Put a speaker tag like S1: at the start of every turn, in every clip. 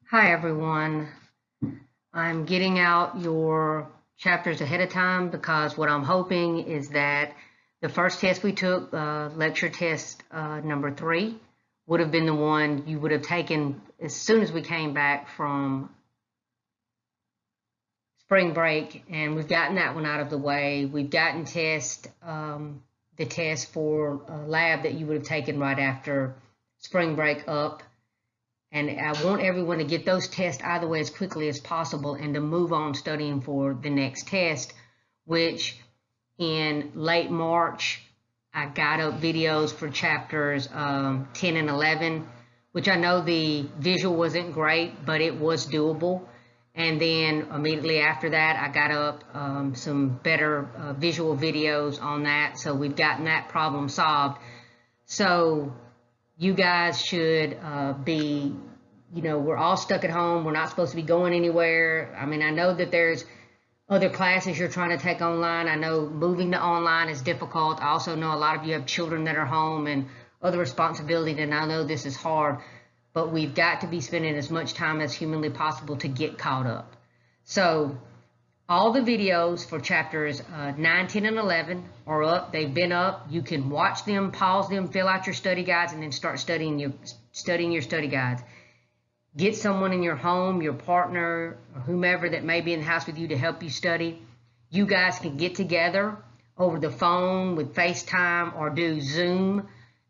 S1: Hi everyone. I'm getting out your chapters ahead of time because what I'm hoping is that the first test we took, lecture test number 3, would have been the one you would have taken as soon as we came back from spring break, and we've gotten that one out of the way. We've gotten the test for lab that you would have taken right after spring break up. And I want everyone to get those tests out of the way as quickly as possible and to move on studying for the next test, which in late March, I got up videos for chapters 10 and 11, which I know the visual wasn't great, but it was doable. And then immediately after that, I got up some better visual videos on that. So we've gotten that problem solved. So you guys should we're all stuck at home. We're not supposed to be going anywhere. I mean, I know that there's other classes you're trying to take online. I know moving to online is difficult. I also know a lot of you have children that are home and other responsibilities, and I know this is hard, but we've got to be spending as much time as humanly possible to get caught up. So all the videos for chapters 9, 10, and 11 are up. They've been up. You can watch them, pause them, fill out your study guides, and then start studying your study guides. Get someone in your home, your partner, or whomever that may be in the house with you to help you study. You guys can get together over the phone with FaceTime or do Zoom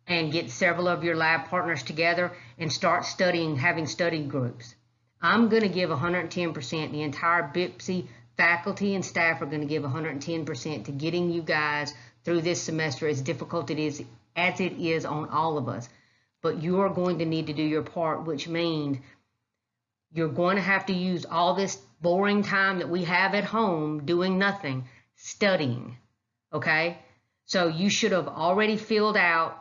S1: and get several of your lab partners together and start studying, having study groups. I'm going to give 110%. The entire BIPSI faculty and staff are going to give 110% to getting you guys through this semester, as difficult as it is on all of us. But you are going to need to do your part, which means you're going to have to use all this boring time that we have at home doing nothing, studying, okay? So you should have already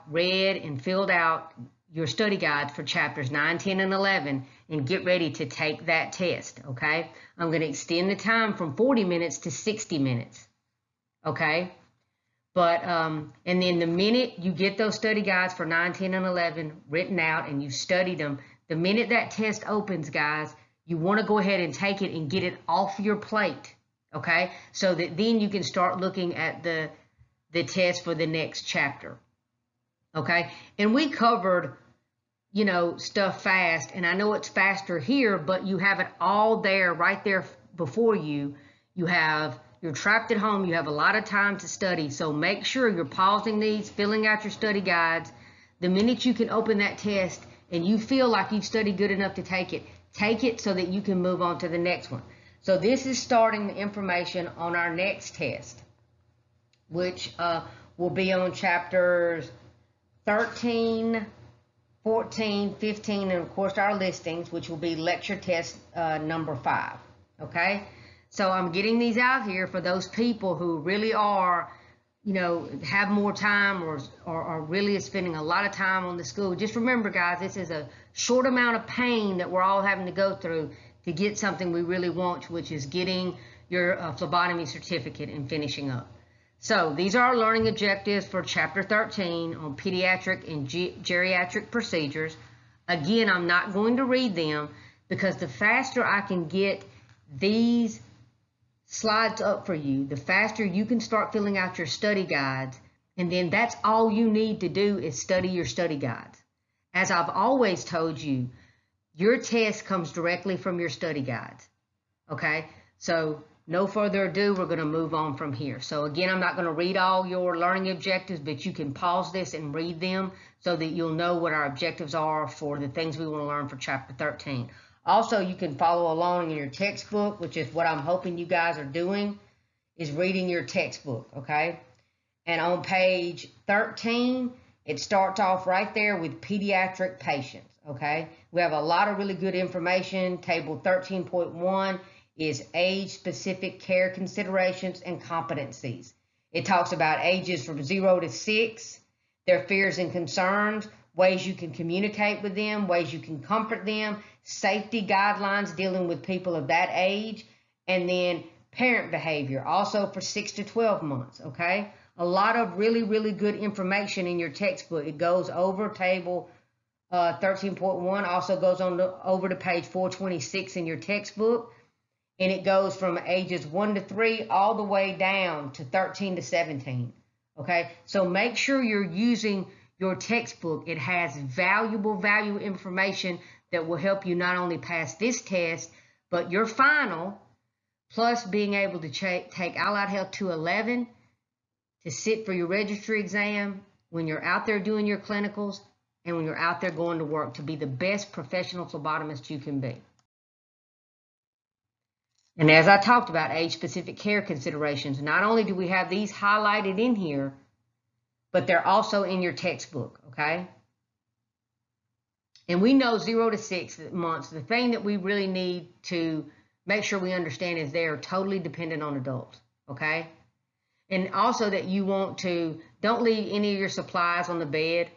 S1: read and filled out your study guides for chapters 9, 10, and 11, and get ready to take that test, okay? I'm going to extend the time from 40 minutes to 60 minutes, okay? But, and then the minute you get those study guides for 9, 10, and 11 written out and you studied them, the minute that test opens, guys, you want to go ahead and take it and get it off your plate, okay? So that then you can start looking at the test for the next chapter, okay? And we covered, stuff fast, and I know it's faster here, but you have it all there, right there before you. You're trapped at home, you have a lot of time to study, so make sure you're pausing these, filling out your study guides. The minute you can open that test and you feel like you've studied good enough to take it so that you can move on to the next one. So this is starting the information on our next test, which will be on chapters 13, 14, 15, and of course our listings, which will be lecture test number 5, okay? So I'm getting these out here for those people who really are, have more time or really spending a lot of time on the school. Just remember, guys, this is a short amount of pain that we're all having to go through to get something we really want, which is getting your phlebotomy certificate and finishing up. So these are our learning objectives for chapter 13 on pediatric and geriatric procedures. Again, I'm not going to read them because the faster I can get these slides up for you, the faster you can start filling out your study guides, and then that's all you need to do is study your study guides. As I've always told you, your test comes directly from your study guides, okay? So no further ado, we're going to move on from here. So again, I'm not going to read all your learning objectives, but you can pause this and read them so that you'll know what our objectives are for the things we want to learn for chapter 13. Also, you can follow along in your textbook, which is what I'm hoping you guys are doing, is reading your textbook, okay? And on page 13, it starts off right there with pediatric patients, okay? We have a lot of really good information. Table 13.1 is age-specific care considerations and competencies. It talks about ages from 0 to 6, their fears and concerns, ways you can communicate with them, ways you can comfort them, safety guidelines dealing with people of that age, and then parent behavior, also for 6 to 12 months, okay? A lot of really, really good information in your textbook. It goes over table 13.1 also goes on over to page 426 in your textbook, and it goes from ages 1 to 3 all the way down to 13 to 17. Okay, so make sure you're using your textbook. It has valuable information that will help you not only pass this test, but your final, plus being able to take ALHT 211 to sit for your registry exam when you're out there doing your clinicals and when you're out there going to work to be the best professional phlebotomist you can be. And as I talked about, age-specific care considerations, not only do we have these highlighted in here, but they're also in your textbook, okay? And we know 0 to 6 months, the thing that we really need to make sure we understand is they are totally dependent on adults, okay? And also that you want to, don't leave any of your supplies on the bed,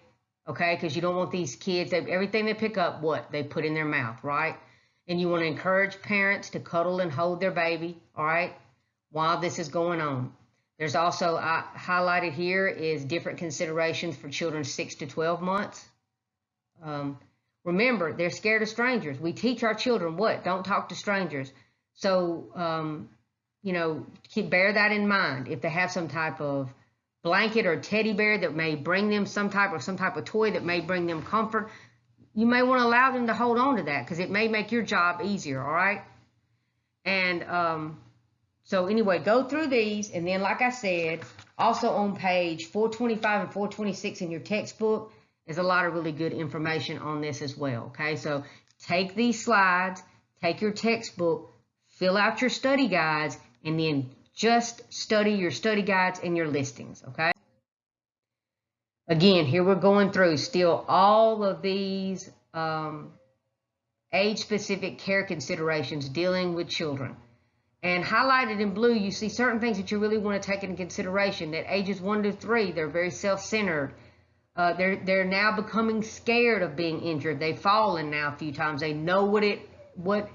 S1: okay? Because you don't want these kids, everything they pick up, what? They put in their mouth, right? And you want to encourage parents to cuddle and hold their baby, all right, while this is going on. There's also, highlighted here is different considerations for children 6 to 12 months. Remember, they're scared of strangers. We teach our children what? Don't talk to strangers. So, you know, bear that in mind. If they have some type of blanket or teddy bear that may bring them some type of toy that may bring them comfort, you may want to allow them to hold on to that because it may make your job easier, all right? And so anyway, go through these, and then like I said, also on page 425 and 426 in your textbook is a lot of really good information on this as well, okay? So take these slides, take your textbook, fill out your study guides, and then just study your study guides and your listings, okay? Again, here we're going through still all of these age-specific care considerations dealing with children. And highlighted in blue, you see certain things that you really want to take into consideration. That ages 1 to 3, they're very self-centered. They're now becoming scared of being injured. They've fallen now a few times. They know what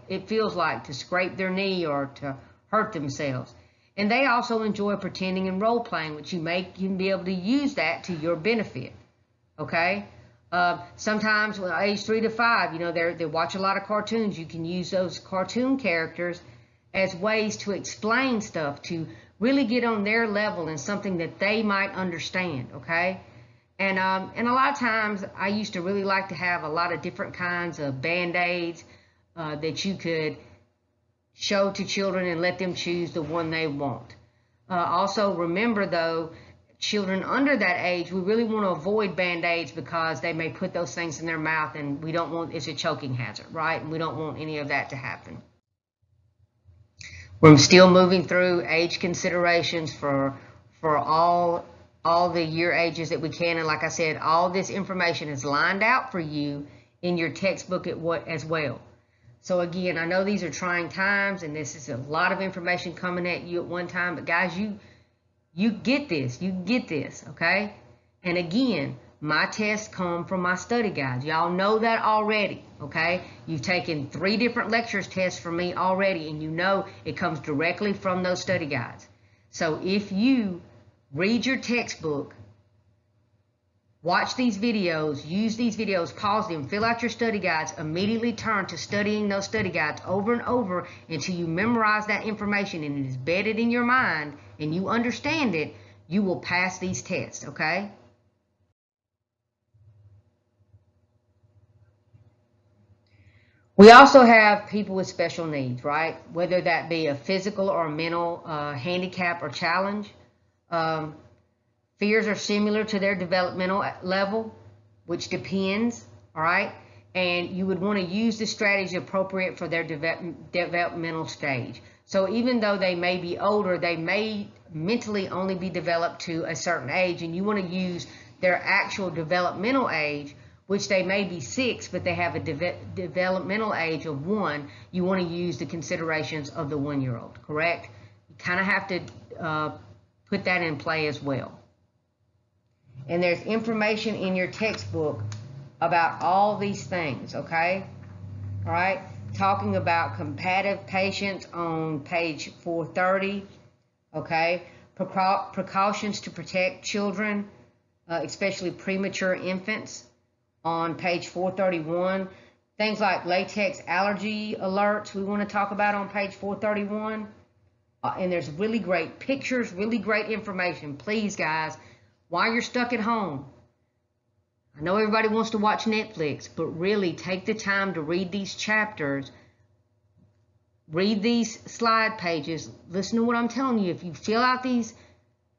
S1: it feels like to scrape their knee or to hurt themselves. And they also enjoy pretending and role playing, which you can be able to use that to your benefit. Okay. Sometimes when age 3 to 5, you know, they watch a lot of cartoons. You can use those cartoon characters as ways to explain stuff, to really get on their level and something that they might understand. Okay. And a lot of times I used to really like to have a lot of different kinds of Band-Aids that you could show to children and let them choose the one they want. Also remember though, children under that age, we really want to avoid Band-Aids because they may put those things in their mouth and we don't want, it's a choking hazard, right? And we don't want any of that to happen. We're still moving through age considerations for all the year ages that we can. And like I said, all this information is lined out for you in your textbook as well. So again, I know these are trying times and this is a lot of information coming at you at one time, but guys, you get this, okay? And again, my tests come from my study guides. Y'all know that already, okay? You've taken 3 different lectures tests from me already, and you know it comes directly from those study guides. So if you read your textbook, watch these videos, use these videos, pause them, fill out your study guides, immediately turn to studying those study guides over and over until you memorize that information and it is bedded in your mind and you understand it, you will pass these tests, okay? We also have people with special needs, right? Whether that be a physical or mental handicap or challenge. Fears are similar to their developmental level, which depends, all right? And you would want to use the strategy appropriate for their developmental stage. So even though they may be older, they may mentally only be developed to a certain age, and you want to use their actual developmental age, which they may be 6, but they have a developmental age of 1. You want to use the considerations of the 1-year-old, correct? You kind of have to put that in play as well. And there's information in your textbook about all these things, okay? All right, talking about combative patients on page 430, okay? Precautions to protect children, especially premature infants, on page 431. Things like latex allergy alerts we want to talk about on page 431. And there's really great pictures, really great information. Please, guys, while you're stuck at home, I know everybody wants to watch Netflix, but really take the time to read these chapters, read these slide pages, listen to what I'm telling you. If you fill out these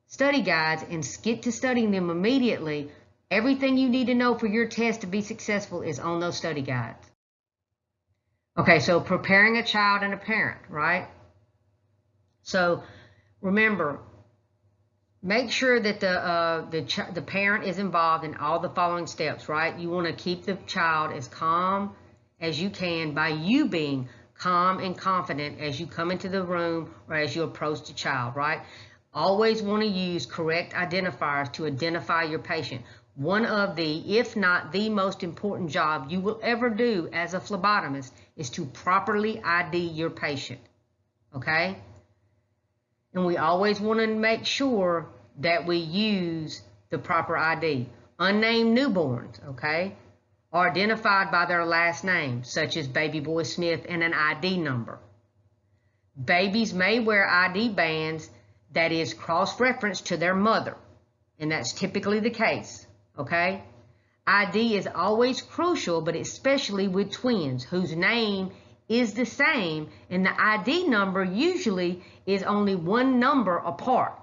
S1: study guides and get to studying them immediately, everything you need to know for your test to be successful is on those study guides. Okay, so preparing a child and a parent, right? So remember, make sure that the parent is involved in all the following steps, right? You want to keep the child as calm as you can by you being calm and confident as you come into the room or as you approach the child, right? Always want to use correct identifiers to identify your patient. One of the, if not the most important job you will ever do as a phlebotomist is to properly ID your patient, okay? And we always want to make sure that we use the proper ID. Unnamed newborns, okay, are identified by their last name, such as Baby Boy Smith and an ID number. Babies may wear ID bands that is cross-referenced to their mother, and that's typically the case, okay? ID is always crucial, but especially with twins whose name is the same, and the ID number usually is only one number apart.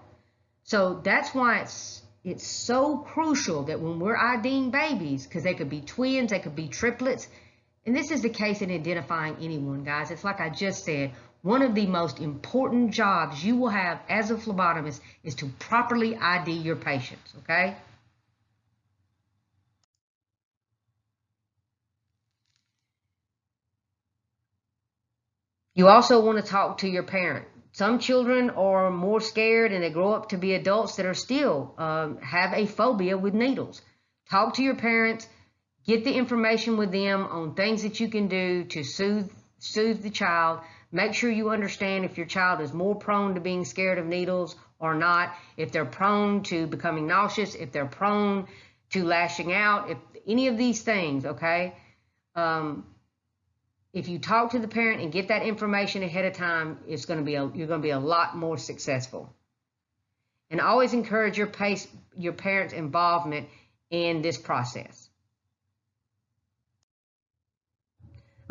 S1: So that's why it's so crucial that when we're IDing babies, because they could be twins, they could be triplets, and this is the case in identifying anyone, guys. It's like I just said, one of the most important jobs you will have as a phlebotomist is to properly ID your patients, okay? You also want to talk to your parent. Some children are more scared and they grow up to be adults that are still have a phobia with needles. Talk to your parents, get the information with them on things that you can do to soothe the child. Make sure you understand if your child is more prone to being scared of needles or not, if they're prone to becoming nauseous, if they're prone to lashing out, if any of these things, okay? If you talk to the parent and get that information ahead of time, you're going to be a lot more successful. And always encourage your parents' involvement in this process.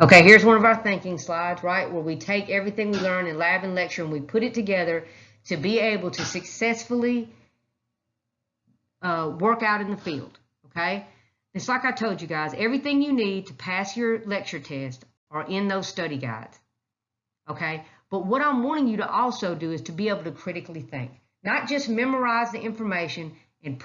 S1: Okay, here's one of our thinking slides, right, where we take everything we learn in lab and lecture and we put it together to be able to successfully work out in the field, okay? It's like I told you guys, everything you need to pass your lecture test are in those study guides, okay? But what I'm wanting you to also do is to be able to critically think, not just memorize the information and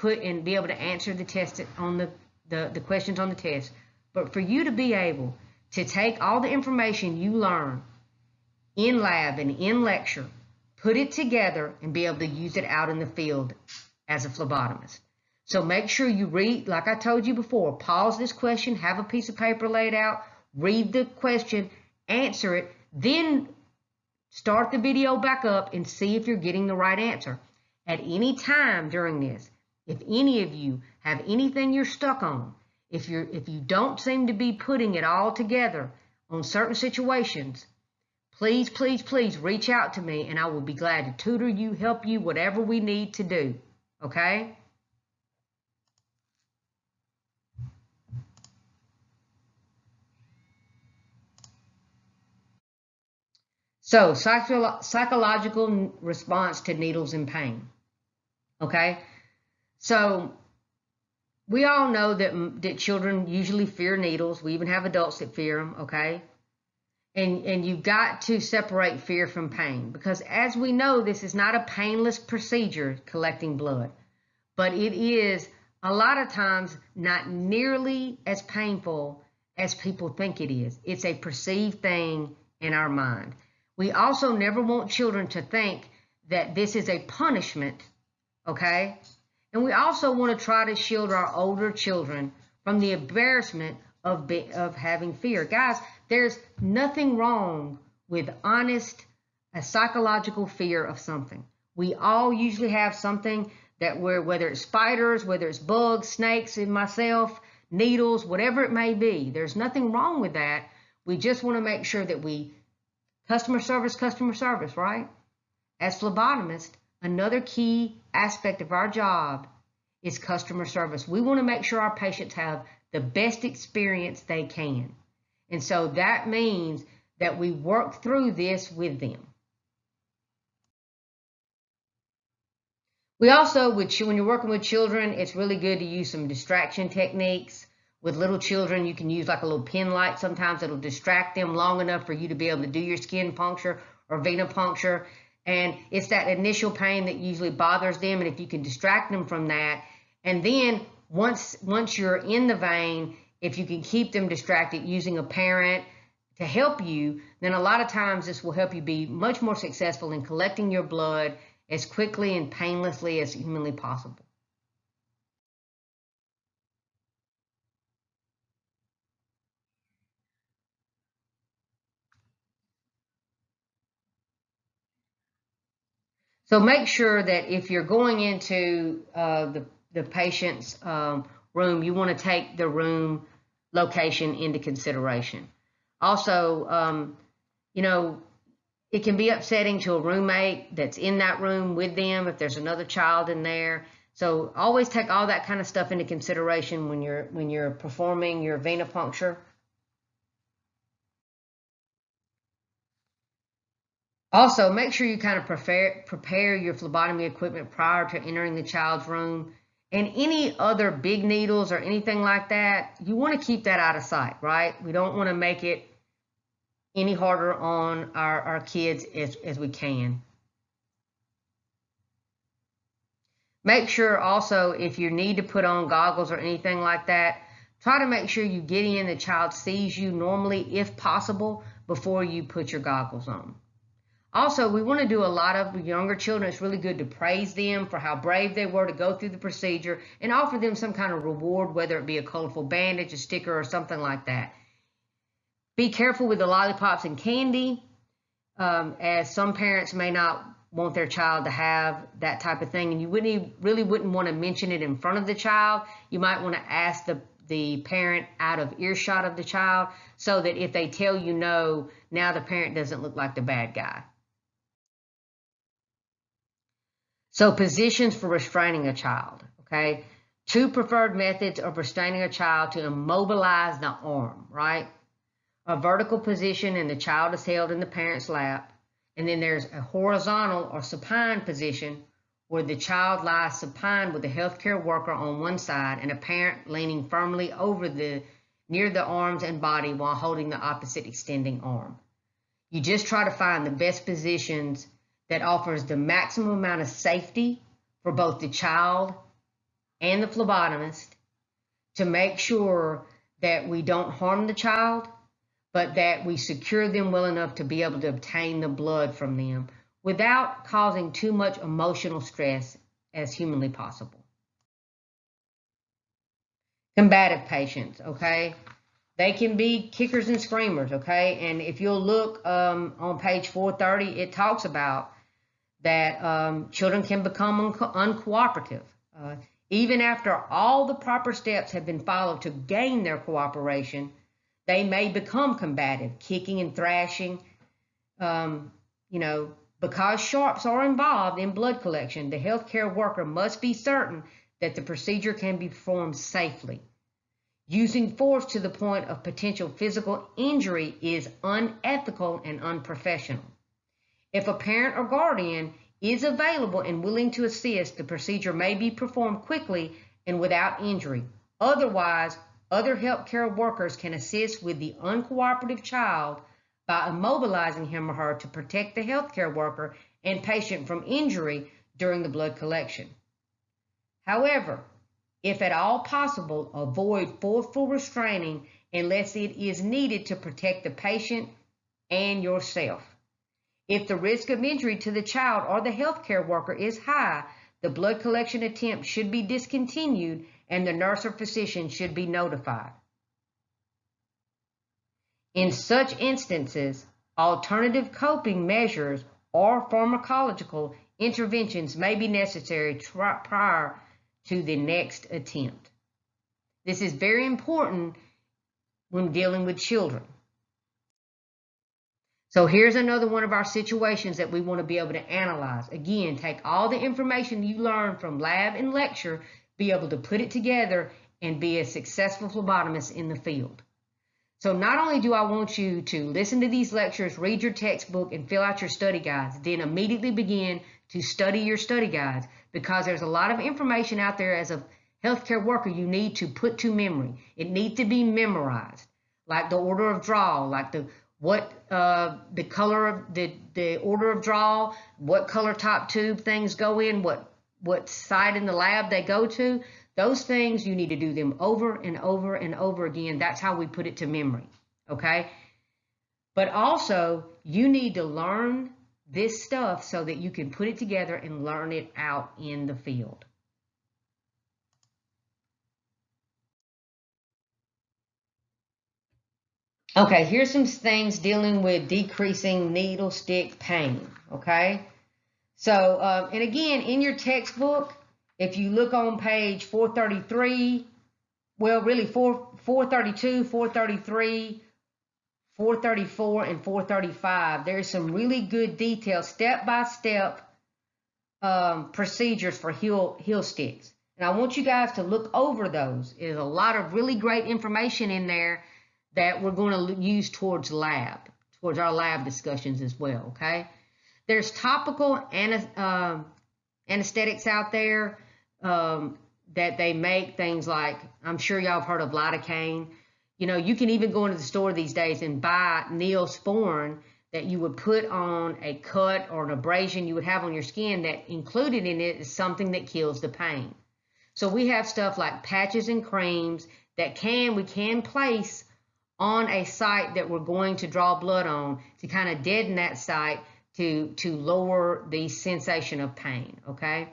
S1: be able to answer the test on the questions on the test, but for you to be able to take all the information you learn in lab and in lecture, put it together and be able to use it out in the field as a phlebotomist. So make sure you read, like I told you before, pause this question, have a piece of paper laid out, read the question, answer it, then start the video back up and see if you're getting the right answer. At any time during this, if any of you have anything you're stuck on, if you don't seem to be putting it all together on certain situations, please, please, please reach out to me and I will be glad to tutor you, help you, whatever we need to do, okay? So, psychological response to needles and pain, okay? So, we all know that children usually fear needles. We even have adults that fear them, okay? And you've got to separate fear from pain because as we know, this is not a painless procedure, collecting blood, but it is a lot of times not nearly as painful as people think it is. It's a perceived thing in our mind. We also never want children to think that this is a punishment, okay? And we also want to try to shield our older children from the embarrassment of having fear. Guys, there's nothing wrong with honest, a psychological fear of something. We all usually have something that whether it's spiders, whether it's bugs, snakes, and myself, needles, whatever it may be. There's nothing wrong with that. We just want to make sure that we customer service, right? As phlebotomists, another key aspect of our job is customer service. We want to make sure our patients have the best experience they can. And so that means that we work through this with them. We also, when you're working with children, it's really good to use some distraction techniques. With little children, you can use like a little pin light. Sometimes it'll distract them long enough for you to be able to do your skin puncture or venipuncture. And it's that initial pain that usually bothers them. And if you can distract them from that, and then once you're in the vein, if you can keep them distracted using a parent to help you, then a lot of times this will help you be much more successful in collecting your blood as quickly and painlessly as humanly possible. So make sure that if you're going into the patient's room, you want to take the room location into consideration. Also, you know, it can be upsetting to a roommate that's in that room with them if there's another child in there. So always take all that kind of stuff into consideration when you're performing your venipuncture. Also, make sure you kind of prepare your phlebotomy equipment prior to entering the child's room. And any other big needles or anything like that, you want to keep that out of sight, right? We don't want to make it any harder on our kids as we can. Make sure also, if you need to put on goggles or anything like that, try to make sure you get in, the child sees you normally, if possible, before you put your goggles on. Also, we want to do a lot of younger children. It's really good to praise them for how brave they were to go through the procedure and offer them some kind of reward, whether it be a colorful bandage, a sticker, or something like that. Be careful with the lollipops and candy, as some parents may not want their child to have that type of thing, and you really wouldn't want to mention it in front of the child. You might want to ask the parent out of earshot of the child, so that if they tell you no, now the parent doesn't look like the bad guy. So positions for restraining a child, okay? 2 preferred methods of restraining a child to immobilize the arm, right? A vertical position, and the child is held in the parent's lap. And then there's a horizontal or supine position where the child lies supine with the healthcare worker on one side and a parent leaning firmly over near the arms and body while holding the opposite extending arm. You just try to find the best positions that offers the maximum amount of safety for both the child and the phlebotomist, to make sure that we don't harm the child, but that we secure them well enough to be able to obtain the blood from them without causing too much emotional stress as humanly possible. Combative patients, okay? They can be kickers and screamers, okay? And if you'll look on page 430, it talks about that children can become uncooperative. Even after all the proper steps have been followed to gain their cooperation, they may become combative, kicking and thrashing. Because sharps are involved in blood collection, the healthcare worker must be certain that the procedure can be performed safely. Using force to the point of potential physical injury is unethical and unprofessional. If a parent or guardian is available and willing to assist, the procedure may be performed quickly and without injury. Otherwise, other healthcare workers can assist with the uncooperative child by immobilizing him or her to protect the healthcare worker and patient from injury during the blood collection. However, if at all possible, avoid forceful restraining unless it is needed to protect the patient and yourself. If the risk of injury to the child or the healthcare worker is high, the blood collection attempt should be discontinued and the nurse or physician should be notified. In such instances, alternative coping measures or pharmacological interventions may be necessary prior to the next attempt. This is very important when dealing with children. So here's another one of our situations that we want to be able to analyze. Again, take all the information you learn from lab and lecture, be able to put it together and be a successful phlebotomist in the field. So not only do I want you to listen to these lectures, read your textbook, and fill out your study guides, then immediately begin to study your study guides, because there's a lot of information out there as a healthcare worker you need to put to memory. It needs to be memorized, like the order of draw, like the color of the order of draw, what color top tube things go in, what side in the lab they go to. Those things, you need to do them over and over and over again. That's how we put it to memory, okay? But also, you need to learn this stuff so that you can put it together and learn it out in the field. Okay, here's some things dealing with decreasing needle stick pain, okay? So, and again, in your textbook, if you look on page 433, well, really 432, 433, 434, and 435, there's some really good detailed step-by-step procedures for heel sticks. And I want you guys to look over those. There's a lot of really great information in there that we're going to use towards our lab discussions as well, okay? There's topical anesthetics out there that they make, things like, I'm sure y'all have heard of lidocaine. You know, you can even go into the store these days and buy Neosporin that you would put on a cut or an abrasion you would have on your skin, that included in it is something that kills the pain. So we have stuff like patches and creams that we can place on a site that we're going to draw blood on to kind of deaden that site to lower the sensation of pain, okay?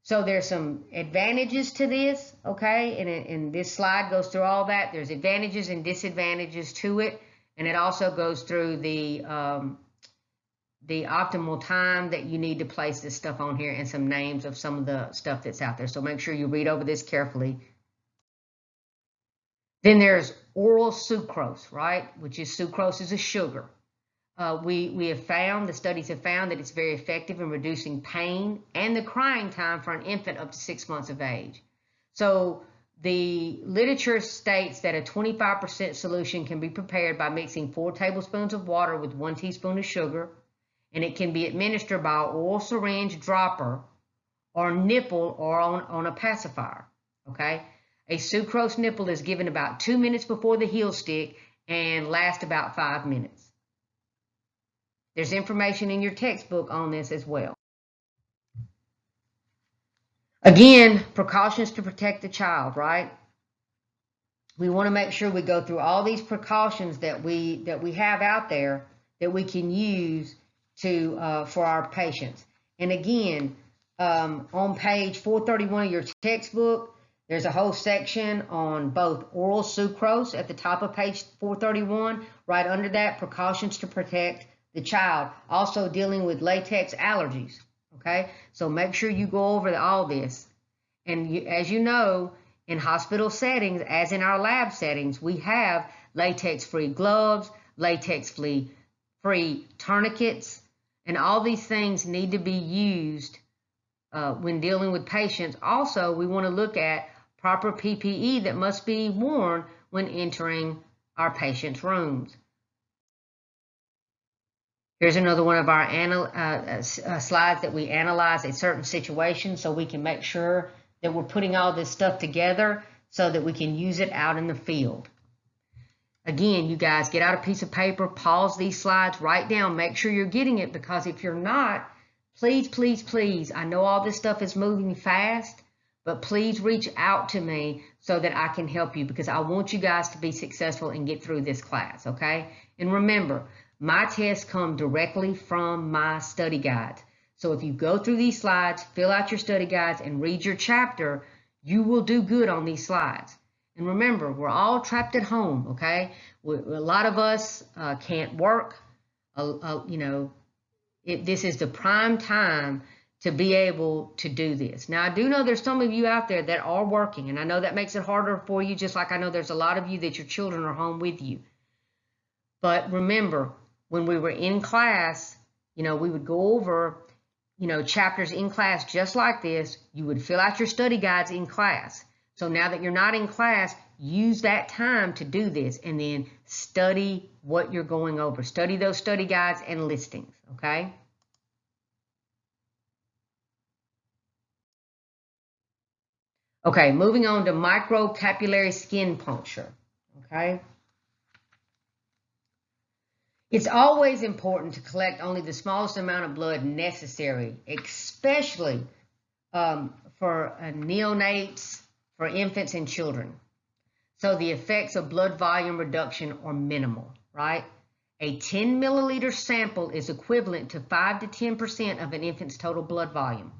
S1: So there's some advantages to this, okay? And this slide goes through all that. There's advantages and disadvantages to it. And it also goes through the optimal time that you need to place this stuff on here and some names of some of the stuff that's out there. So make sure you read over this carefully. Then there's oral sucrose, right? Which is sucrose is a sugar. The studies have found that it's very effective in reducing pain and the crying time for an infant up to 6 months of age. So the literature states that a 25% solution can be prepared by mixing 4 tablespoons of water with 1 teaspoon of sugar, and it can be administered by an oral syringe dropper or nipple or on a pacifier, okay? A sucrose nipple is given about 2 minutes before the heel stick and lasts about 5 minutes. There's information in your textbook on this as well. Again, precautions to protect the child, right? We want to make sure we go through all these precautions that we have out there that we can use for our patients. And again, on page 431 of your textbook, there's a whole section on both oral sucrose at the top of page 431. Right under that, precautions to protect the child. Also dealing with latex allergies, okay? So make sure you go over all this. And as you know, in hospital settings, as in our lab settings, we have latex-free gloves, latex-free tourniquets, and all these things need to be used when dealing with patients. Also, we want to look at proper PPE that must be worn when entering our patients' rooms. Here's another one of our slides that we analyze a certain situation so we can make sure that we're putting all this stuff together so that we can use it out in the field. Again, you guys, get out a piece of paper, pause these slides, write down, make sure you're getting it, because if you're not, please, please, please, I know all this stuff is moving fast, but please reach out to me so that I can help you, because I want you guys to be successful and get through this class, okay? And remember, my tests come directly from my study guides. So if you go through these slides, fill out your study guides, and read your chapter, you will do good on these slides. And remember, we're all trapped at home, okay? A lot of us can't work. This is the prime time to be able to do this. Now, I do know there's some of you out there that are working, and I know that makes it harder for you, just like I know there's a lot of you that your children are home with you. But remember, when we were in class, we would go over, chapters in class just like this. You would fill out your study guides in class. So now that you're not in class, use that time to do this and then study what you're going over. Study those study guides and listings, okay? Okay, moving on to microcapillary skin puncture, okay? It's always important to collect only the smallest amount of blood necessary, especially for neonates, for infants and children. So the effects of blood volume reduction are minimal, right? A 10 milliliter sample is equivalent to 5 to 10% of an infant's total blood volume.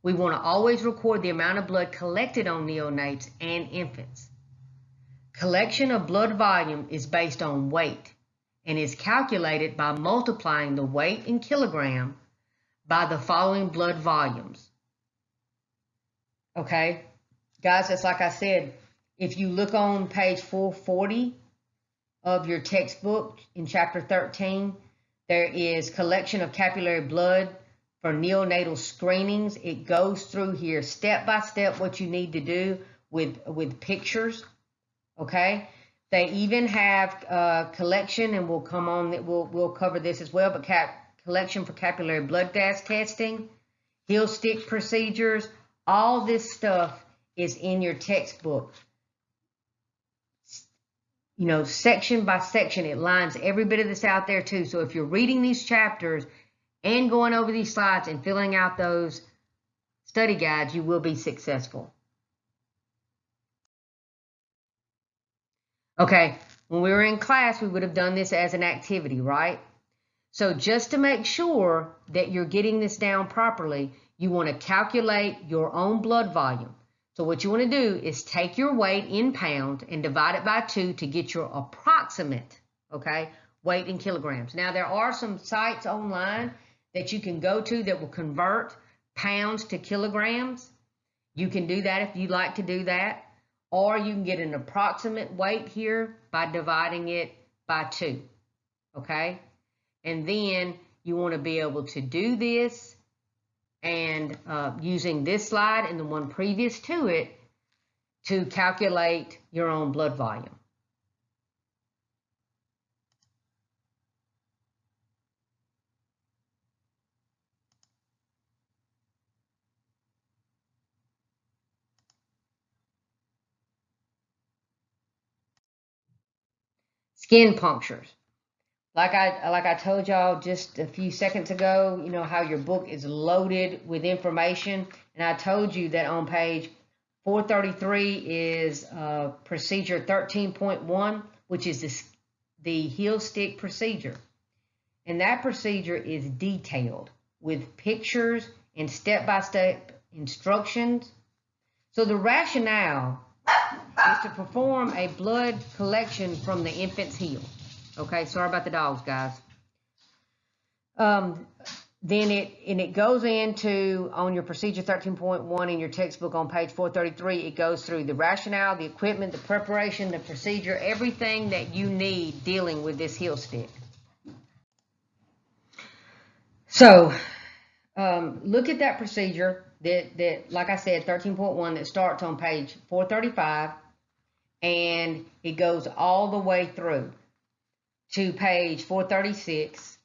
S1: We want to always record the amount of blood collected on neonates and infants. Collection of blood volume is based on weight and is calculated by multiplying the weight in kilogram by the following blood volumes. Okay, guys, that's like I said, if you look on page 440 of your textbook in chapter 13, there is collection of capillary blood for neonatal screenings. It goes through here step by step what you need to do with pictures, okay? They even have collection, and we'll come on, we'll cover this as well, but collection for capillary blood gas testing, heel stick procedures, all this stuff is in your textbook. Section by section, it lines every bit of this out there too. So if you're reading these chapters and going over these slides and filling out those study guides, you will be successful. Okay, when we were in class, we would have done this as an activity, right? So just to make sure that you're getting this down properly, you want to calculate your own blood volume. So what you want to do is take your weight in pounds and divide it by 2 to get your approximate, okay, weight in kilograms. Now, there are some sites online that you can go to that will convert pounds to kilograms. You can do that if you'd like to do that. Or you can get an approximate weight here by dividing it by 2, okay? And then you want to be able to do this and using this slide and the one previous to it to calculate your own blood volume. Skin punctures. Like I told y'all just a few seconds ago, how your book is loaded with information. And I told you that on page 433 is procedure 13.1, which is the heel stick procedure. And that procedure is detailed with pictures and step-by-step instructions. So the rationale is to perform a blood collection from the infant's heel. Okay, sorry about the dogs, guys. Then it goes into, on your procedure 13.1 in your textbook on page 433, it goes through the rationale, the equipment, the preparation, the procedure, everything that you need dealing with this heel stick. So, look at that procedure that, like I said, 13.1 that starts on page 435, and it goes all the way through to page 436,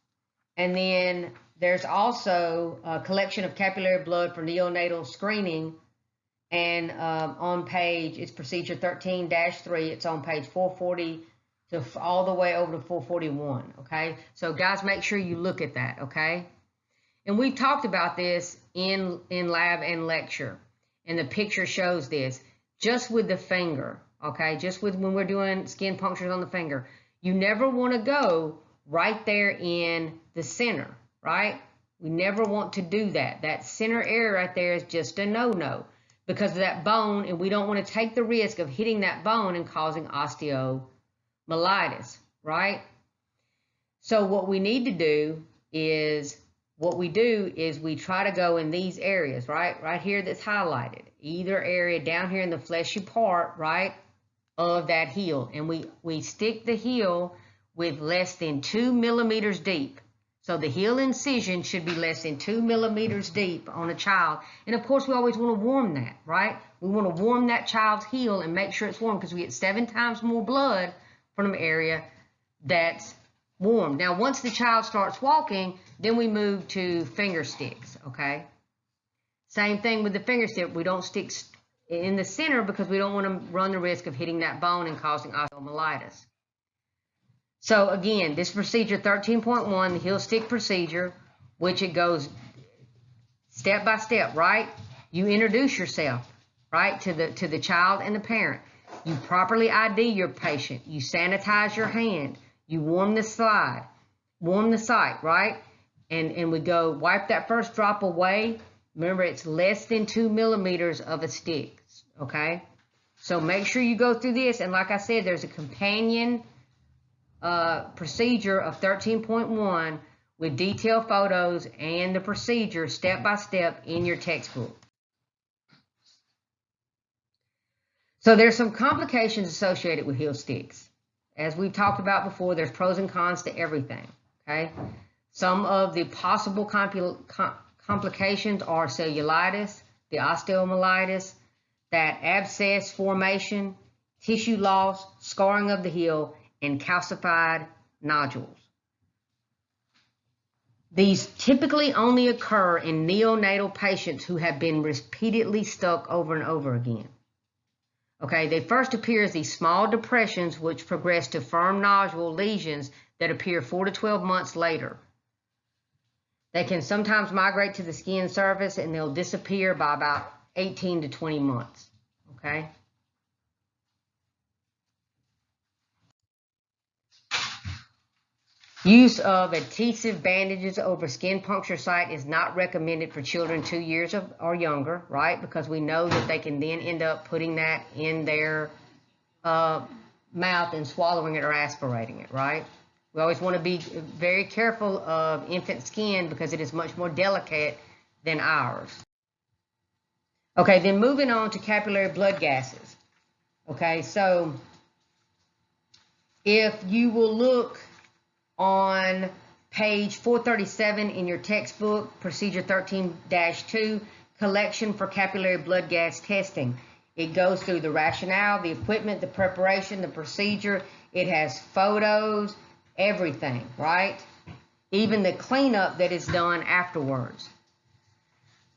S1: and then there's also a collection of capillary blood for neonatal screening, and on page, it's procedure 13-3, it's on page 440 to all the way over to 441, okay? So guys, make sure you look at that, okay? And we've talked about this in lab and lecture, and the picture shows this, just with the finger, okay? Just with when we're doing skin punctures on the finger. You never want to go right there in the center, right? We never want to do that. That center area right there is just a no-no because of that bone, and we don't want to take the risk of hitting that bone and causing osteomyelitis, right? So what we need to do is what we do is we try to go in these areas, right here that's highlighted, either area down here in the fleshy part, right, of that heel, and we stick the heel with less than 2 millimeters deep. So the heel incision should be less than 2 millimeters deep on a child. And of course, we always want to warm that, right? We want to warm that child's heel and make sure it's warm, because we get 7 times more blood from an area that's warm. Now, once the child starts walking, then we move to finger sticks, okay? Same thing with the finger stick. We don't stick in the center because we don't want to run the risk of hitting that bone and causing osteomyelitis. So again, this procedure 13.1, the heel stick procedure, which it goes step by step, right? You introduce yourself, right, to the child and the parent. You properly ID your patient. You sanitize your hand. You warm the site, right? And we go wipe that first drop away. Remember, it's less than 2 millimeters of a stick, okay? So make sure you go through this. And like I said, there's a companion procedure of 13.1 with detailed photos and the procedure step by step in your textbook. So there's some complications associated with heel sticks. As we've talked about before, there's pros and cons to everything, okay? Some of the possible complications are cellulitis, the osteomyelitis, that abscess formation, tissue loss, scarring of the heel, and calcified nodules. These typically only occur in neonatal patients who have been repeatedly stuck over and over again. Okay, they first appear as these small depressions which progress to firm nodule lesions that appear 4 to 12 months later. They can sometimes migrate to the skin surface and they'll disappear by about 18 to 20 months, okay? Use of adhesive bandages over skin puncture site is not recommended for children 2 years or younger, right? Because we know that they can then end up putting that in their mouth and swallowing it or aspirating it, right? We always want to be very careful of infant skin because it is much more delicate than ours. Okay, then moving on to capillary blood gases. Okay, so if you will look on page 437 in your textbook, procedure 13-2, collection for capillary blood gas testing. It goes through the rationale, the equipment, the preparation, the procedure. It has photos, everything, right? Even the cleanup that is done afterwards.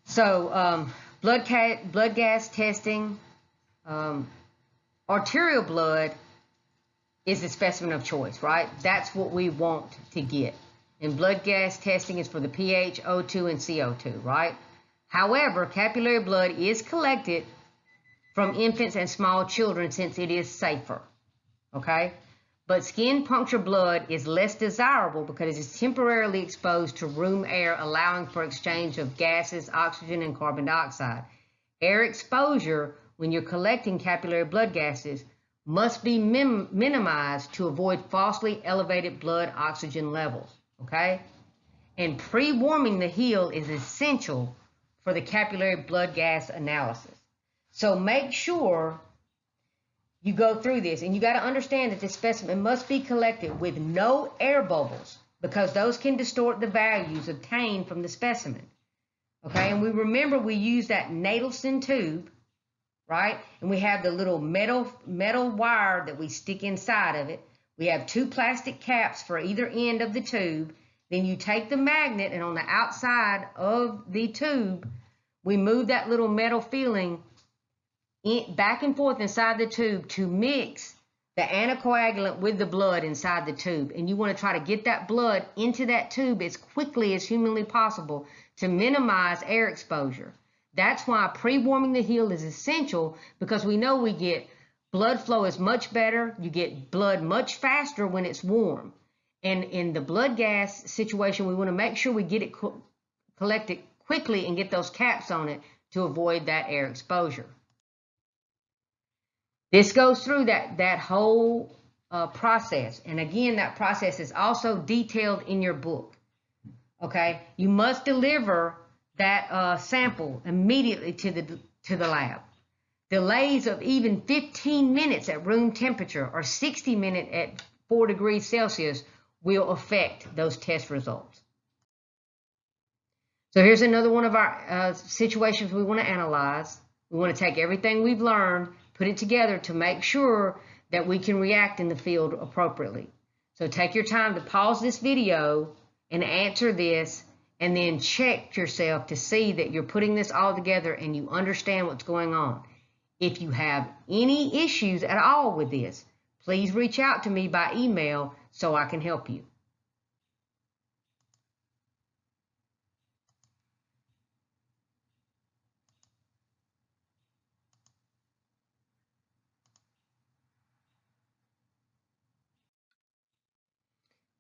S1: So blood gas testing, arterial blood is the specimen of choice, right? That's what we want to get. And blood gas testing is for the pH, O2, and CO2, right? However, capillary blood is collected from infants and small children since it is safer, okay? But skin puncture blood is less desirable because it is temporarily exposed to room air, allowing for exchange of gases, oxygen, and carbon dioxide. Air exposure when you're collecting capillary blood gases must be minimized to avoid falsely elevated blood oxygen levels, okay? And pre-warming the heel is essential for the capillary blood gas analysis. So make sure you go through this, and you got to understand that this specimen must be collected with no air bubbles because those can distort the values obtained from the specimen, okay? And we remember we use that Nadelson tube, right? And we have the little metal wire that we stick inside of it. We have 2 plastic caps for either end of the tube. Then you take the magnet, and on the outside of the tube, we move that little metal filling back and forth inside the tube to mix the anticoagulant with the blood inside the tube. And you want to try to get that blood into that tube as quickly as humanly possible to minimize air exposure. That's why pre-warming the heel is essential, because we know we get blood flow is much better. You get blood much faster when it's warm. And in the blood gas situation, we want to make sure we get it collected quickly and get those caps on it to avoid that air exposure. This goes through that whole process. And again, that process is also detailed in your book. Okay, you must deliver that sample immediately to the lab. Delays of even 15 minutes at room temperature or 60 minutes at 4 degrees Celsius will affect those test results. So here's another one of our situations we want to analyze. We want to take everything we've learned, put it together to make sure that we can react in the field appropriately. So take your time to pause this video and answer this, and then check yourself to see that you're putting this all together and you understand what's going on. If you have any issues at all with this, please reach out to me by email so I can help you.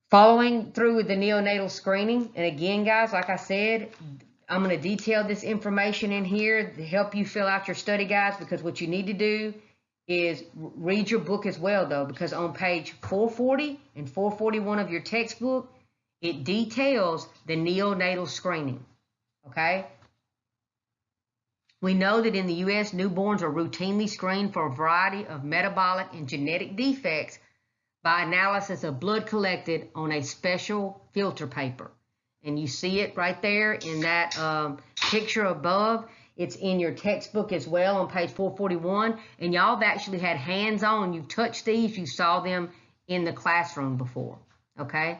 S1: Following through with the neonatal screening, and again, guys, like I said, I'm going to detail this information in here to help you fill out your study guides, because what you need to do is read your book as well, though, because on page 440 and 441 of your textbook, it details the neonatal screening, okay? We know that in the U.S., newborns are routinely screened for a variety of metabolic and genetic defects by analysis of blood collected on a special filter paper. And you see it right there in that picture above. It's in your textbook as well on page 441. And y'all have actually had hands-on. You've touched these. You saw them in the classroom before, okay?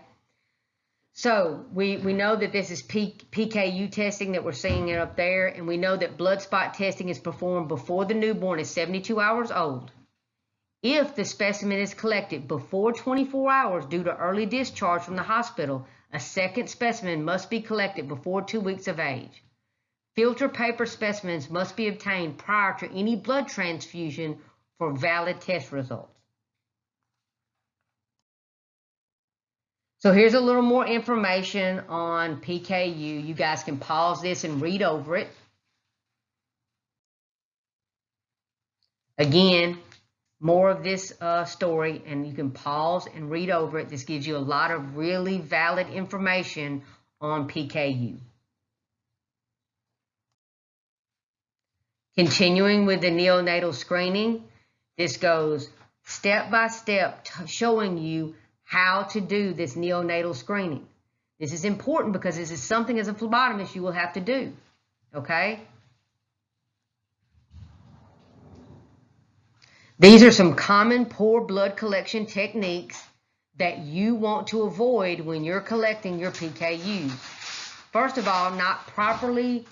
S1: So we know that this is PKU testing that we're seeing it up there. And we know that blood spot testing is performed before the newborn is 72 hours old. If the specimen is collected before 24 hours due to early discharge from the hospital, a second specimen must be collected before 2 weeks of age. Filter paper specimens must be obtained prior to any blood transfusion for valid test results. So here's a little more information on PKU. You guys can pause this and read over it. Again, more of this story, and you can pause and read over it. This gives you a lot of really valid information on PKU. Continuing with the neonatal screening, this goes step by step, showing you how to do this neonatal screening. This is important because this is something as a phlebotomist you will have to do, okay? These are some common poor blood collection techniques that you want to avoid when you're collecting your PKUs. First of all, not properly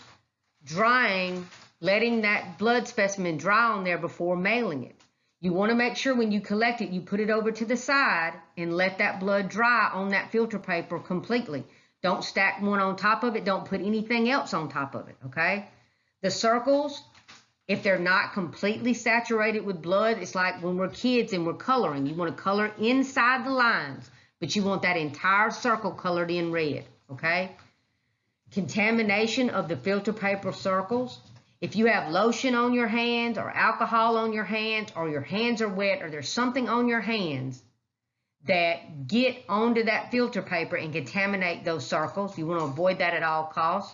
S1: drying, letting that blood specimen dry on there before mailing it. You want to make sure when you collect it, you put it over to the side and let that blood dry on that filter paper completely. Don't stack one on top of it. Don't put anything else on top of it, okay? The circles, if they're not completely saturated with blood, it's like when we're kids and we're coloring. You want to color inside the lines, but you want that entire circle colored in red, okay? Contamination of the filter paper circles. If you have lotion on your hands or alcohol on your hands, or your hands are wet, or there's something on your hands that get onto that filter paper and contaminate those circles, you want to avoid that at all costs.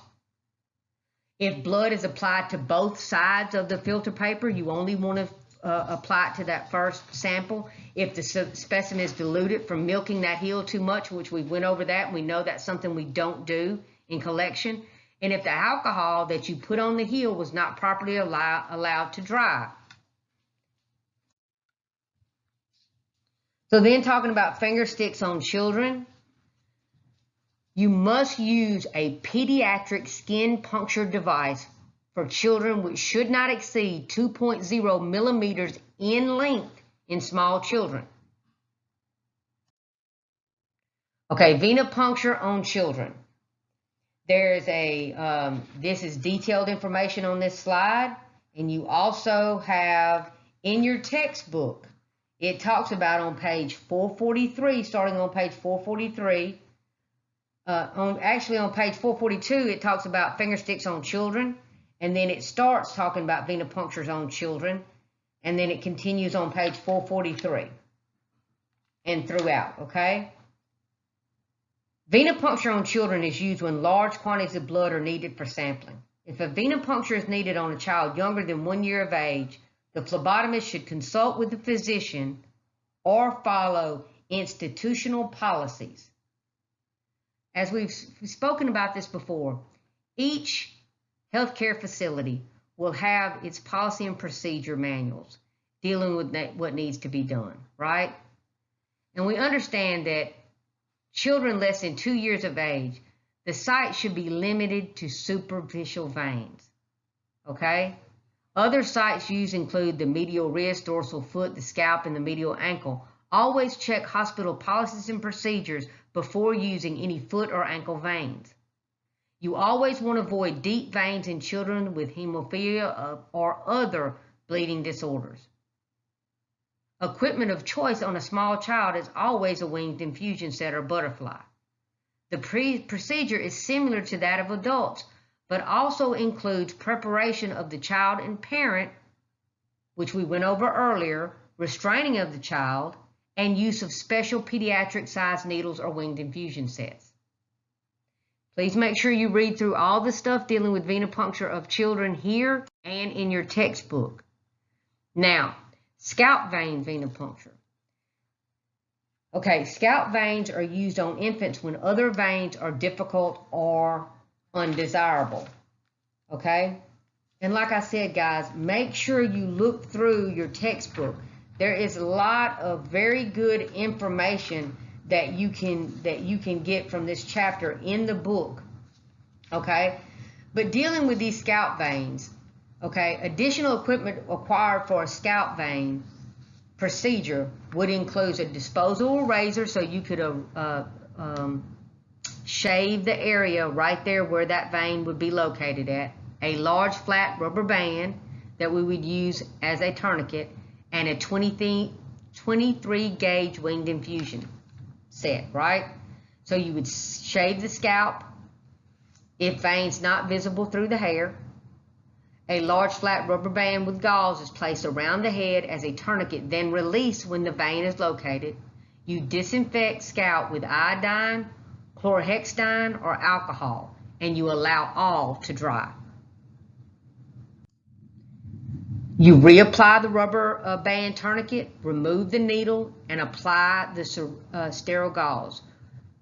S1: If blood is applied to both sides of the filter paper, you only want to apply it to that first sample. If the specimen is diluted from milking that heel too much, which we went over that, we know that's something we don't do in collection. And if the alcohol that you put on the heel was not properly allowed to dry. So then, talking about finger sticks on children, you must use a pediatric skin puncture device for children which should not exceed 2.0 millimeters in length in small children. Okay, venipuncture on children. There's this is detailed information on this slide, and you also have in your textbook, it talks about on page 443, starting on page 443, actually on page 442, it talks about finger sticks on children, and then it starts talking about venipunctures on children, and then it continues on page 443 and throughout, okay? Venipuncture on children is used when large quantities of blood are needed for sampling. If a venipuncture is needed on a child younger than 1 year of age, the phlebotomist should consult with the physician or follow institutional policies. As we've spoken about this before, each healthcare facility will have its policy and procedure manuals dealing with what needs to be done, right? And we understand that children less than 2 years of age, the site should be limited to superficial veins, okay? Other sites used include the medial wrist, dorsal foot, the scalp, and the medial ankle. Always check hospital policies and procedures before using any foot or ankle veins. You always want to avoid deep veins in children with hemophilia or other bleeding disorders. Equipment of choice on a small child is always a winged infusion set or butterfly. The procedure is similar to that of adults, but also includes preparation of the child and parent, which we went over earlier, restraining of the child, and use of special pediatric size needles or winged infusion sets. Please make sure you read through all the stuff dealing with venipuncture of children here and in your textbook. Now, scalp vein venipuncture. Okay, scalp veins are used on infants when other veins are difficult or undesirable. Okay? And like I said, guys, make sure you look through your textbook. There is a lot of very good information that you can get from this chapter in the book. Okay? But dealing with these scalp veins, okay, additional equipment required for a scalp vein procedure would include a disposable razor so you could shave the area right there where that vein would be located at, a large flat rubber band that we would use as a tourniquet, and a 23 gauge winged infusion set, right? So you would shave the scalp if veins not visible through the hair. A large flat rubber band with gauze is placed around the head as a tourniquet, then released when the vein is located. You disinfect scalp with iodine, chlorhexidine, or alcohol, and you allow all to dry. You reapply the rubber band tourniquet, remove the needle, and apply the sterile gauze.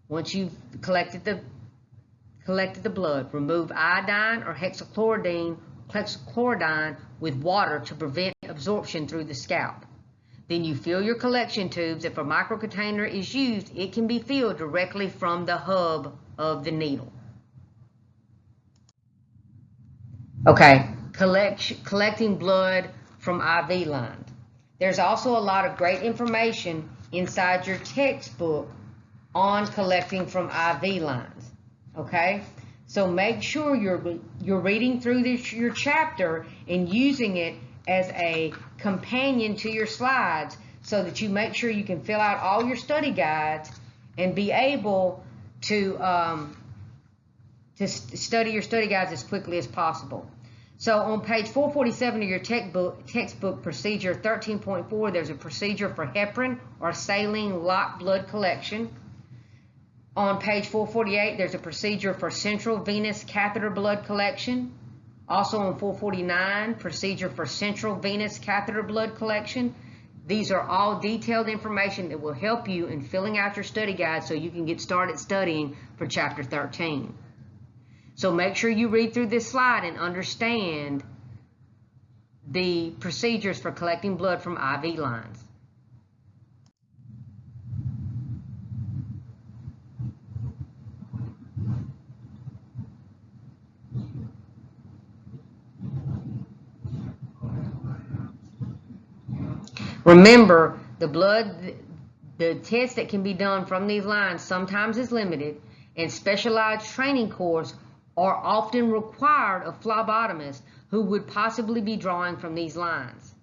S1: Once you've collected the blood, remove iodine or hexachlorodyne with water to prevent absorption through the scalp. Then you fill your collection tubes. If a microcontainer is used, it can be filled directly from the hub of the needle. Okay, collecting blood from IV lines. There's also a lot of great information inside your textbook on collecting from IV lines. Okay, so make sure you're reading through your chapter and using it as a companion to your slides so that you make sure you can fill out all your study guides and be able to study your study guides as quickly as possible. So on page 447 of your textbook procedure 13.4, there's a procedure for heparin or saline locked blood collection. On page 448, there's a procedure for central venous catheter blood collection. Also on 449, procedure for central venous catheter blood collection. These are all detailed information that will help you in filling out your study guide so you can get started studying for chapter 13. So make sure you read through this slide and understand the procedures for collecting blood from IV lines. Remember, the test that can be done from these lines sometimes is limited, and specialized training courses are often required of phlebotomists who would possibly be drawing from these lines.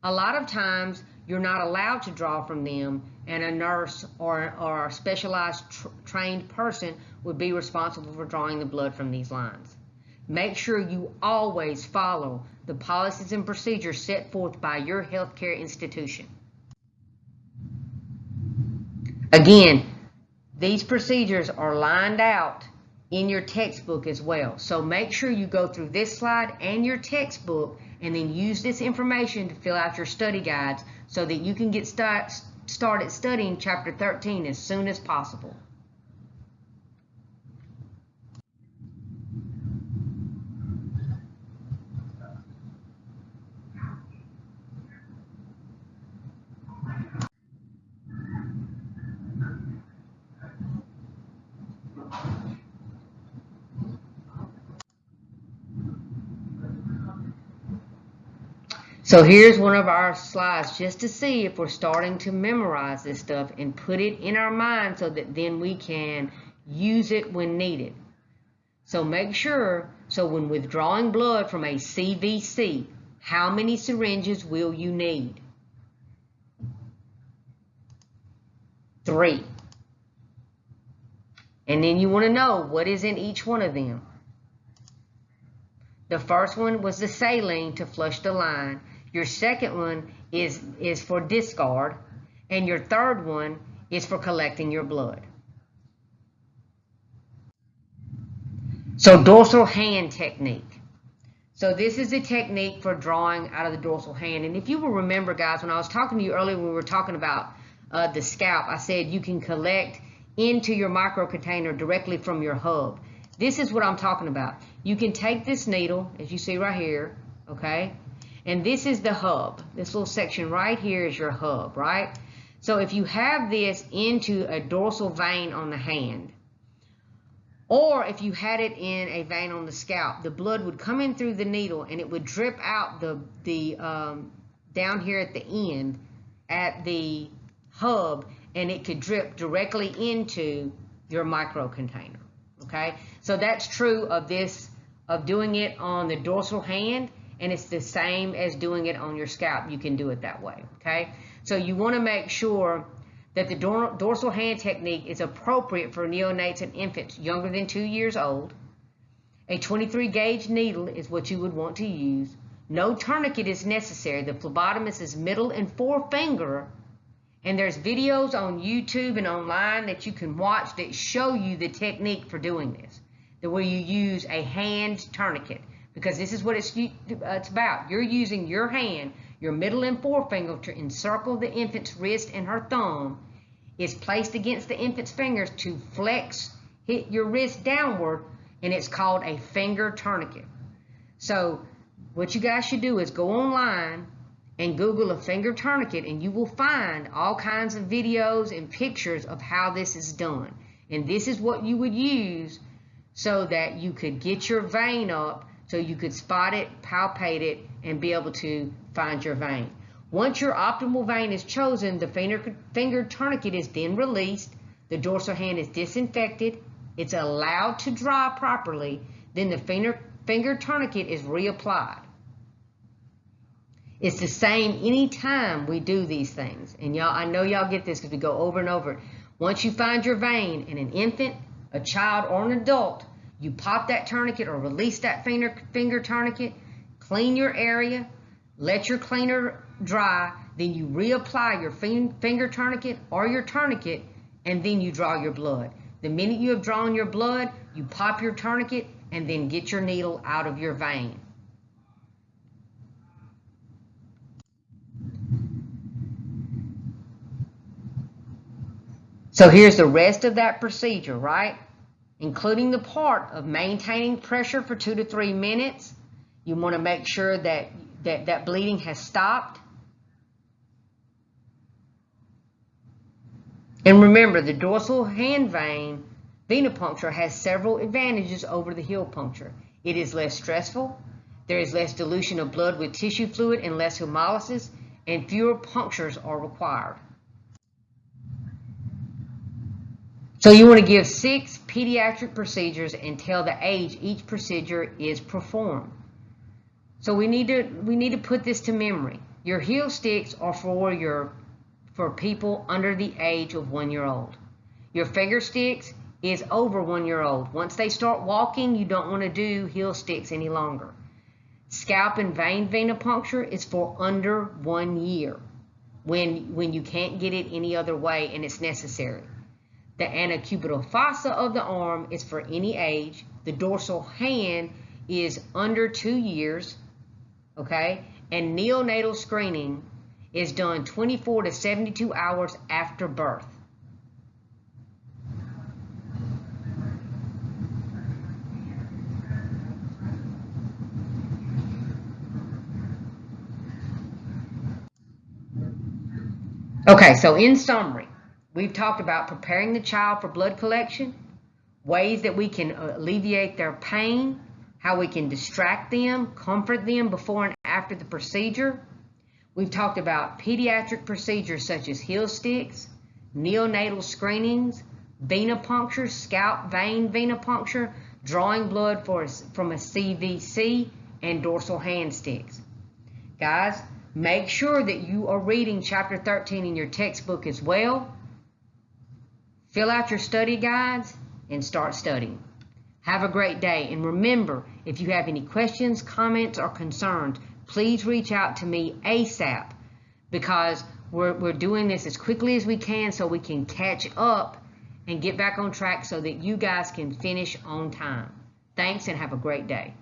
S1: A lot of times, you're not allowed to draw from them, and a nurse or a specialized trained person would be responsible for drawing the blood from these lines. Make sure you always follow the policies and procedures set forth by your healthcare institution. Again, These procedures are lined out in your textbook as well. So make sure you go through this slide and your textbook and then use this information to fill out your study guides so that you can get started studying Chapter 13 as soon as possible. So here's one of our slides just to see if we're starting to memorize this stuff and put it in our mind so that then we can use it when needed. So make sure, so when withdrawing blood from a CVC, how many syringes will you need? 3. And then you want to know what is in each one of them. The first one was the saline to flush the line. Your second one is for discard. And your third one is for collecting your blood. So dorsal hand technique. So this is a technique for drawing out of the dorsal hand. And if you will remember, guys, when I was talking to you earlier when we were talking about the scalp, I said you can collect into your micro container directly from your hub. This is what I'm talking about. You can take this needle, as you see right here, okay? And this is the hub. This little section right here is your hub, right? So if you have this into a dorsal vein on the hand, or if you had it in a vein on the scalp, the blood would come in through the needle and it would drip out down here at the end at the hub, and it could drip directly into your micro container. Okay, so that's true of doing it on the dorsal hand, and it's the same as doing it on your scalp. You can do it that way. Okay, so you want to make sure that the dorsal hand technique is appropriate for neonates and infants younger than 2 years old. A 23 gauge needle is what you would want to use. No tourniquet is necessary. The phlebotomist is middle and forefinger. And there's videos on YouTube and online that you can watch that show you the technique for doing this, where you use a hand tourniquet, because this is what it's about. You're using your hand, your middle and forefinger, to encircle the infant's wrist, and her thumb is placed against the infant's fingers to hit your wrist downward, and it's called a finger tourniquet. So what you guys should do is go online and Google a finger tourniquet, and you will find all kinds of videos and pictures of how this is done. And this is what you would use so that you could get your vein up, so you could spot it, palpate it, and be able to find your vein. Once your optimal vein is chosen, the finger tourniquet is then released, the dorsal hand is disinfected, it's allowed to dry properly, then the finger tourniquet is reapplied. It's the same anytime we do these things. And y'all, I know y'all get this because we go over and over. Once you find your vein in an infant, a child, or an adult, you pop that tourniquet or release that finger tourniquet, clean your area, let your cleaner dry, then you reapply your finger tourniquet or your tourniquet, and then you draw your blood. The minute you have drawn your blood, you pop your tourniquet and then get your needle out of your vein. So here's the rest of that procedure, right? Including the part of maintaining pressure for 2 to 3 minutes. You want to make sure that bleeding has stopped. And remember, the dorsal hand vein venipuncture has several advantages over the heel puncture. It is less stressful, there is less dilution of blood with tissue fluid and less hemolysis, and fewer punctures are required. So you want to give 6 pediatric procedures and tell the age each procedure is performed. So we need to put this to memory. Your heel sticks are for people under the age of 1 year old. Your finger sticks is over 1 year old. Once they start walking, you don't want to do heel sticks any longer. Scalp and vein venipuncture is for under 1 year when you can't get it any other way and it's necessary. The antecubital fossa of the arm is for any age. The dorsal hand is under 2 years, okay? And neonatal screening is done 24 to 72 hours after birth. Okay, so in summary, we've talked about preparing the child for blood collection, ways that we can alleviate their pain, how we can distract them, comfort them before and after the procedure. We've talked about pediatric procedures such as heel sticks, neonatal screenings, venipuncture, scalp vein venipuncture, drawing blood from a CVC, and dorsal hand sticks. Guys, make sure that you are reading Chapter 13 in your textbook as well. Fill out your study guides and start studying. Have a great day. And remember, if you have any questions, comments, or concerns, please reach out to me ASAP, because we're doing this as quickly as we can so we can catch up and get back on track so that you guys can finish on time. Thanks and have a great day.